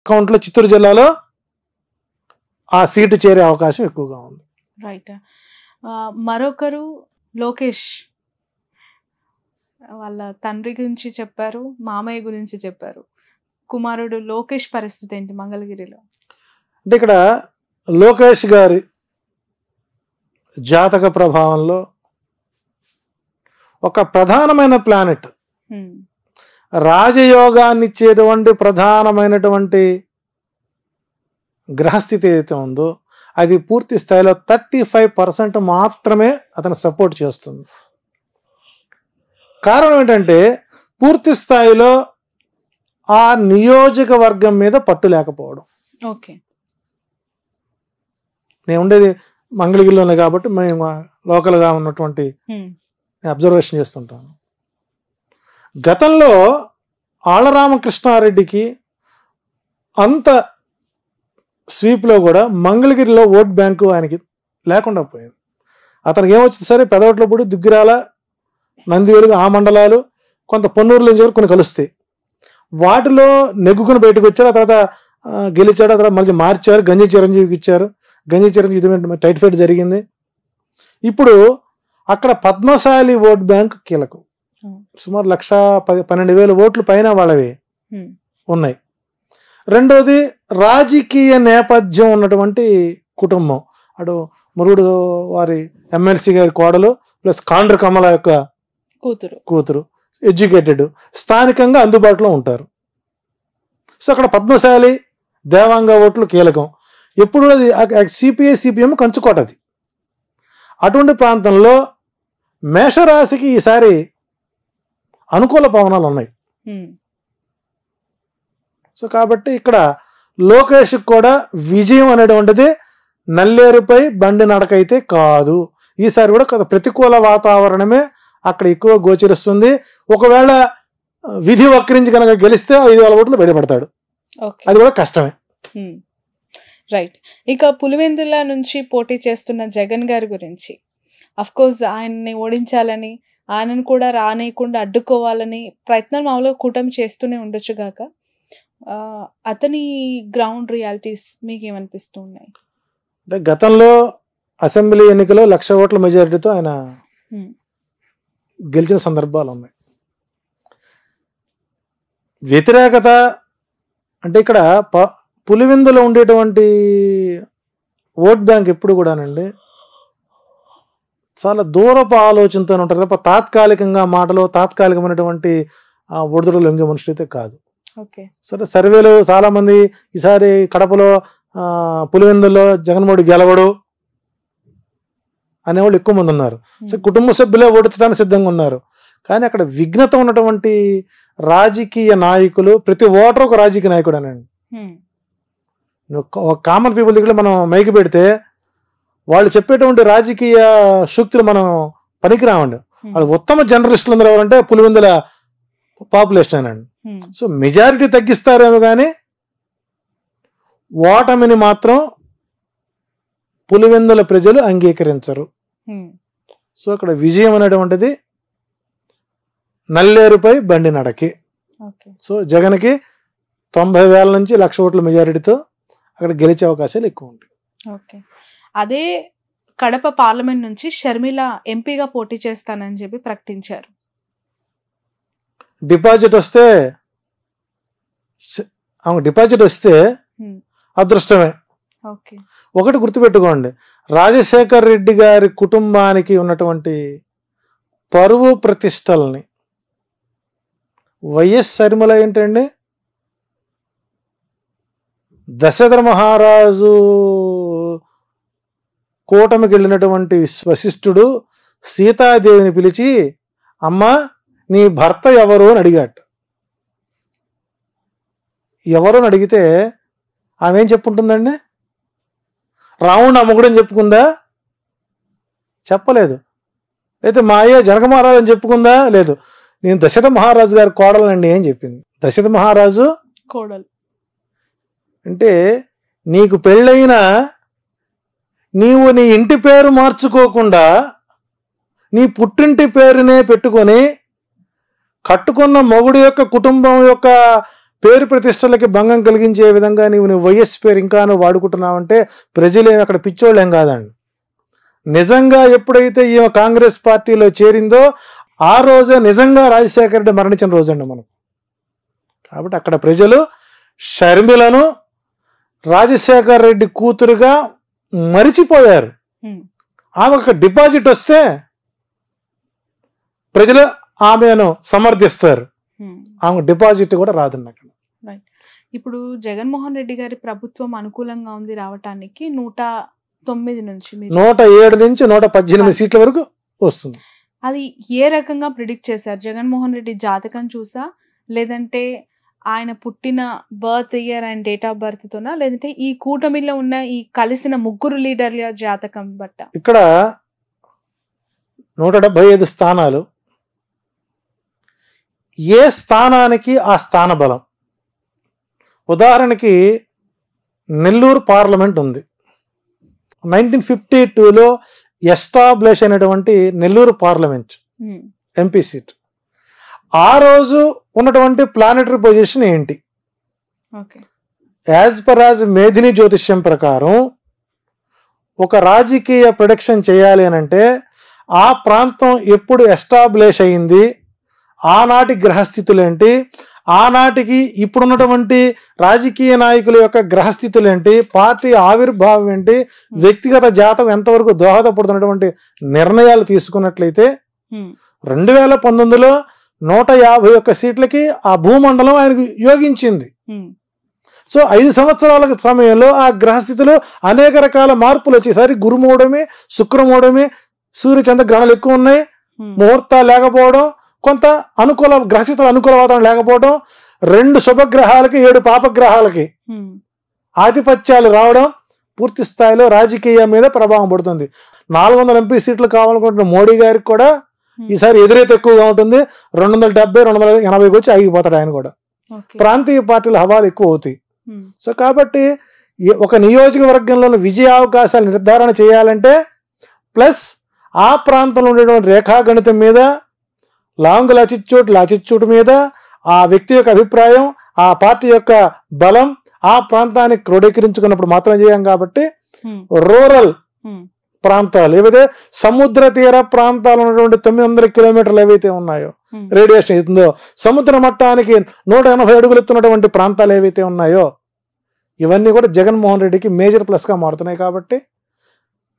అకౌంట్లో చిత్తూరు జిల్లాలో ఆ సీటు చేరే అవకాశం ఎక్కువగా ఉంది. రైట్. మరొకరు లోకేష్ వాళ్ళ తండ్రి గురించి చెప్పారు, మామయ్య గురించి చెప్పారు. కుమారుడు లోకేష్ పరిస్థితి ఏంటి మంగళగిరిలో? అంటే ఇక్కడ లోకేష్ గారి జాతక ప్రభావంలో ఒక ప్రధానమైన ప్లానెట్, రాజయోగాన్ని ఇచ్చేటువంటి ప్రధానమైనటువంటి గ్రహస్థితి ఏదైతే ఉందో అది పూర్తి స్థాయిలో 35% మాత్రమే అతను సపోర్ట్ చేస్తుంది. కారణం ఏంటంటే పూర్తి స్థాయిలో ఆ నియోజకవర్గం మీద పట్టు లేకపోవడం. ఓకే, నేను ఉండేది మంగళగిరిలోనే కాబట్టి మేము లోకల్గా ఉన్నటువంటి అబ్జర్వేషన్ చేస్తుంటాను. గతంలో ఆళ్లరామకృష్ణారెడ్డికి అంత స్వీప్లో కూడా మంగళగిరిలో ఓట్ బ్యాంకు ఆయనకి లేకుండా పోయింది. అతనికి ఏమొచ్చింది సరే పెదవట్లపూడి, దుగ్గిరాల, నందివేలుగు ఆ మండలాలు, కొంత పొన్నూరులో నుంచి కొన్ని కలుస్తాయి. వాటిలో నెగ్గుకుని బయటకు వచ్చారు. ఆ తర్వాత గెలిచాడు. ఆ తర్వాత మళ్ళీ మార్చారు, గంజి చిరంజీవికి ఇచ్చారు. గంజి చిరంజీవి టైట్ ఫైట్ జరిగింది. ఇప్పుడు అక్కడ పద్మశాలి ఓట్ బ్యాంక్ కీలకం. సుమారు 1,12,000 ఓట్లు పైన వాళ్ళవి ఉన్నాయి. రెండోది రాజకీయ నేపథ్యం ఉన్నటువంటి కుటుంబం. అటు మురుగుడు వారి ఎమ్మెల్సీ గారి కోడలు ప్లస్ కాండ్ర కమల యొక్క కూతురు, ఎడ్యుకేటెడ్, స్థానికంగా అందుబాటులో ఉంటారు. సో అక్కడ పద్మశాలి దేవాంగ ఓట్లు కీలకం. ఎప్పుడు సిపిఐ సిపిఎం కంచుకోటది. అటువంటి ప్రాంతంలో మేషరాశికి ఈసారి అనుకూల పవనాలు ఉన్నాయి. సో కాబట్టి ఇక్కడ లోకేష్ కూడా విజయం అనేటువంటిది నల్లేరుపై బండి నడకైతే కాదు. ఈసారి కూడా ప్రతికూల వాతావరణమే అక్కడ ఎక్కువ గోచరిస్తుంది. ఒకవేళ విధి వక్రించి కనుక గెలిస్తే 5,000 ఓట్లు బయటపడతాడు. అది కూడా కష్టమే. రైట్. ఇక పులివెందుల నుంచి పోటీ చేస్తున్న జగన్ గారి గురించి, అఫ్ కోర్స్ ఆయన్ని ఓడించాలని, ఆయనను కూడా రానేయకుండా అడ్డుకోవాలని ప్రయత్నాలు మామూలుగా కూటమి చేస్తూనే ఉండొచ్చు గాక, అతని గ్రౌండ్ రియాలిటీస్ మీకేమనిపిస్తూ ఉన్నాయి? అంటే గతంలో అసెంబ్లీ ఎన్నికలో 1,00,000 ఓట్ల మెజారిటీతో ఆయన గెలిచిన సందర్భాలు ఉన్నాయి. వ్యతిరేకత అంటే ఇక్కడ పులివెందులో ఉండేటువంటి ఓట్ బ్యాంక్ ఎప్పుడు కూడానండి చాలా దూరపు ఆలోచనతో ఉంటారు తప్ప తాత్కాలికంగా మాటలు, తాత్కాలికమైనటువంటి ఒడిదుడులు లొంగే మనుషులు అయితే కాదు. సరే, సర్వేలు చాలా మంది ఈసారి కడపలో పులివెందుల్లో జగన్మోహన్ గెలవడు అనేవాళ్ళు ఎక్కువ మంది ఉన్నారు. సో కుటుంబ సభ్యులే ఓడించడానికి సిద్ధంగా ఉన్నారు. కానీ అక్కడ విఘ్నత ఉన్నటువంటి రాజకీయ నాయకులు, ప్రతి ఓటర్ ఒక రాజకీయ నాయకుడు అనండి. కామన్ పీపుల్ దగ్గర మనం మైకి పెడితే వాళ్ళు చెప్పేటువంటి రాజకీయ సూక్తులు మనం పనికిరామండి. వాళ్ళు ఉత్తమ జర్నలిస్టులు అందరూ ఎవరంటే పులివెందుల పాపులేషన్ అండి. సో మెజారిటీ తగ్గిస్తారేమో కానీ ఓటమిని మాత్రం పులివెందుల ప్రజలు అంగీకరించరు. సో అక్కడ విజయం అనేటువంటిది నల్లేరుపై బండి నడకి. సో జగన్కి 90,000 నుంచి 1,00,000 ఓట్ల మెజారిటీతో అక్కడ గెలిచే అవకాశాలు ఎక్కువ ఉంటాయి. ఓకే. అదే కడప పార్లమెంట్ నుంచి షర్మిల ఎంపీగా పోటీ చేస్తానని చెప్పి ప్రకటించారు. డిపాజిట్ వస్తే అదృష్టమే. ఒకటి గుర్తుపెట్టుకోండి, రాజశేఖర్ రెడ్డి గారి కుటుంబానికి ఉన్నటువంటి పరువు ప్రతిష్టల్ని వైఎస్ షర్మిల ఏంటండి, దశరథ మహారాజు కూటమికి వెళ్ళినటువంటి వశిష్ఠుడు సీతాదేవిని పిలిచి అమ్మా నీ భర్త ఎవరు అని అడిగాట. ఎవరు అని అడిగితే ఆమె ఏం చెప్పుంటుందండి? రావణుడు అమ్మగుడని చెప్పుకుందా? చెప్పలేదు. అయితే మా అయ్య జనక మహారాజు అని చెప్పుకుందా? లేదు. నేను దశరథ మహారాజు గారి కోడలండి అని చెప్పింది. దశరథ మహారాజు కోడలు అంటే నీకు పెళ్ళైనా నీవు నీ ఇంటి పేరు మార్చుకోకుండా నీ పుట్టింటి పేరునే పెట్టుకొని కట్టుకున్న మొగుడు యొక్క కుటుంబం యొక్క పేరు ప్రతిష్టలకి భంగం కలిగించే విధంగా నువ్వు వైఎస్ పేరు ఇంకా నువ్వు వాడుకుంటున్నావంటే ప్రజలు అక్కడ పిచ్చోళ్ళు ఏం కాదండి. నిజంగా ఎప్పుడైతే ఈ కాంగ్రెస్ పార్టీలో చేరిందో ఆ రోజే నిజంగా రాజశేఖర రెడ్డి మరణించిన రోజండి మనం. కాబట్టి అక్కడ ప్రజలు షర్మిలను రాజశేఖర రెడ్డి కూతురుగా మరిచిపోయారు. ఆమె ఒక డిపాజిట్ వస్తే ప్రజలు ఆమెను సమర్థిస్తారు, ఆమె డిపాజిట్ కూడా రాదండి అక్కడ. ఇప్పుడు జగన్మోహన్ రెడ్డి గారి ప్రభుత్వం అనుకూలంగా ఉంది రావటానికి 109 నుంచి 107 నుంచి 118 సీట్ల వరకు వస్తుంది. అది ఏ రకంగా ప్రిడిక్ట్ చేశారు? జగన్మోహన్ రెడ్డి జాతకం చూసా, లేదంటే ఆయన పుట్టిన birth year and date of birth తోనా, లేదంటే ఈ కూటమిలో ఉన్న ఈ కలిసిన ముగ్గురు లీడర్ల జాతకం బట్ట? ఇక్కడ 175 స్థానాలు, ఏ స్థానానికి ఆ స్థాన బలం. ఉదాహరణకి నెల్లూరు పార్లమెంట్ ఉంది. 1952లో ఎస్టాబ్లిష్ అయినటువంటి నెల్లూరు పార్లమెంట్ ఎంపీ సీట్. ఆ రోజు ఉన్నటువంటి ప్లానెటరీ పొజిషన్ ఏంటి? యాజ్ పర్ యాజ్ మేధిని జ్యోతిష్యం ప్రకారం ఒక రాజకీయ ప్రొడక్షన్ చేయాలి అని అంటే ఆ ప్రాంతం ఎప్పుడు ఎస్టాబ్లిష్ అయింది, ఆనాటి గ్రహస్థితులేంటి, ఆనాటికి ఇప్పుడున్నటువంటి రాజకీయ నాయకుల యొక్క గ్రహస్థితులేంటి, పార్టీ ఆవిర్భావం ఏంటి, వ్యక్తిగత జాతకం ఎంతవరకు దోహదపడుతున్నటువంటి నిర్ణయాలు తీసుకున్నట్లయితే 2019లో 151 సీట్లకి ఆ భూమండలం ఆయనకు యోగించింది. సో 5 సంవత్సరాల సమయంలో ఆ గ్రహస్థితిలో అనేక రకాల మార్పులు వచ్చేసరి గురుమూడమే, శుక్రమూడమే, సూర్యచంద్ర గ్రహణాలు ఎక్కువ ఉన్నాయి, ముహూర్తాలు లేకపోవడం, కొంత అనుకూల గ్రహస్థితులు అనుకూల వాతావరణం లేకపోవడం, 2 శుభగ్రహాలకి 7 పాపగ్రహాలకి ఆధిపత్యాలు రావడం పూర్తి స్థాయిలో రాజకీయం మీద ప్రభావం పడుతుంది. 400 ఎంపీ సీట్లు కావాలనుకుంటున్న మోడీ గారికి కూడా ఈసారి ఎదురైతే ఎక్కువగా ఉంటుంది. 270, 280 వచ్చి ఆగిపోతాడు ఆయన కూడా. ప్రాంతీయ పార్టీల హవాలు ఎక్కువ అవుతాయి. సో కాబట్టి ఒక నియోజకవర్గంలో విజయ అవకాశాలు నిర్ధారణ చేయాలంటే ప్లస్ ఆ ప్రాంతంలో ఉండేటువంటి రేఖాగణితం మీద, లాంగ్ లాచిట్యూడ్ మీద, ఆ వ్యక్తి యొక్క అభిప్రాయం, ఆ పార్టీ యొక్క బలం ఆ ప్రాంతాన్ని క్రోడీకరించుకున్నప్పుడు మాత్రం చేయం. కాబట్టి రూరల్ ప్రాంతాలు ఏవైతే సముద్ర తీర ప్రాంతాలు ఉన్నటువంటి 900 కిలోమీటర్లు ఏవైతే ఉన్నాయో, రేడియేషన్ అవుతుందో, సముద్ర మట్టానికి 180 అడుగులు ఎత్తున్నటువంటి ప్రాంతాలు ఏవైతే ఉన్నాయో, ఇవన్నీ కూడా జగన్మోహన్ రెడ్డికి మేజర్ ప్లస్గా మారుతున్నాయి. కాబట్టి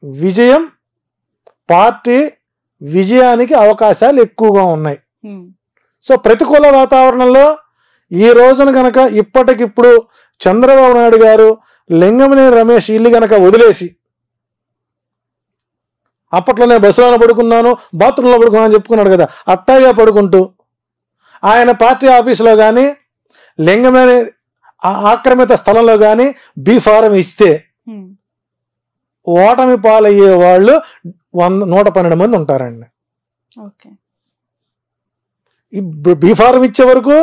విజయం, పార్టీ విజయానికి అవకాశాలు ఎక్కువగా ఉన్నాయి. సో ప్రతికూల వాతావరణంలో ఈ రోజున గనక ఇప్పటికిప్పుడు చంద్రబాబు నాయుడు గారు లింగమనేని రమేష్ ఇల్లు గనక వదిలేసి, అప్పట్లోనే బస్సులో పడుకున్నాను, బాత్రూంలో పడుకున్నాను అని చెప్పుకున్నాడు కదా, అట్టాగా పడుకుంటూ ఆయన పార్టీ ఆఫీసులో కానీ లింగమనేని ఆక్రమిత స్థలంలో కానీ బీ ఫారం ఇస్తే ఓటమి పాలయ్యే వాళ్ళు 112 మంది ఉంటారండి. ఈ బీ ఫారం ఇచ్చే వరకు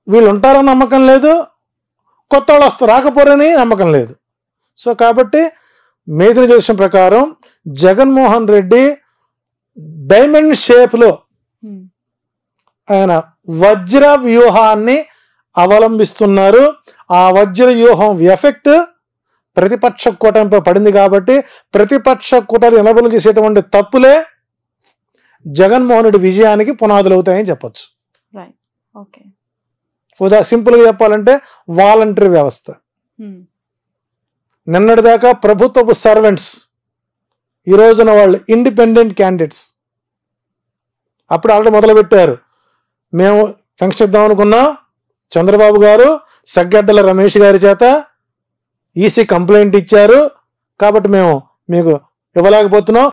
వీళ్ళు ఉంటారని నమ్మకం లేదు, కొత్త వాళ్ళు రాకపోరని నమ్మకం లేదు. సో కాబట్టి మేధిని జ్యోతిషం ప్రకారం జగన్మోహన్ రెడ్డి డైమండ్ షేప్లో ఆయన వజ్ర వ్యూహాన్ని అవలంబిస్తున్నారు. ఆ వజ్ర వ్యూహం ఎఫెక్ట్ ప్రతిపక్ష కూటమిపై పడింది. కాబట్టి ప్రతిపక్ష కూటమి నిలబలు చేసేటువంటి తప్పులే జగన్మోహన్ రెడ్డి విజయానికి పునాదులు అవుతాయని చెప్పచ్చు. సింపుల్గా చెప్పాలంటే వాలంటరీ వ్యవస్థ. నిన్నటిదాకా ప్రభుత్వపు సర్వెంట్స్, ఈ రోజున వాళ్ళు ఇండిపెండెంట్ క్యాండిడేట్స్. అప్పుడు ఆల్రెడీ మొదలుపెట్టారు, మేము ఫంక్షన్ ఇద్దాం అనుకున్నాం, చంద్రబాబు గారు సగ్గడ్డల రమేష్ గారి చేత ఈసీ కంప్లైంట్ ఇచ్చారు, కాబట్టి మేము మీకు ఇవ్వలేకపోతున్నాం,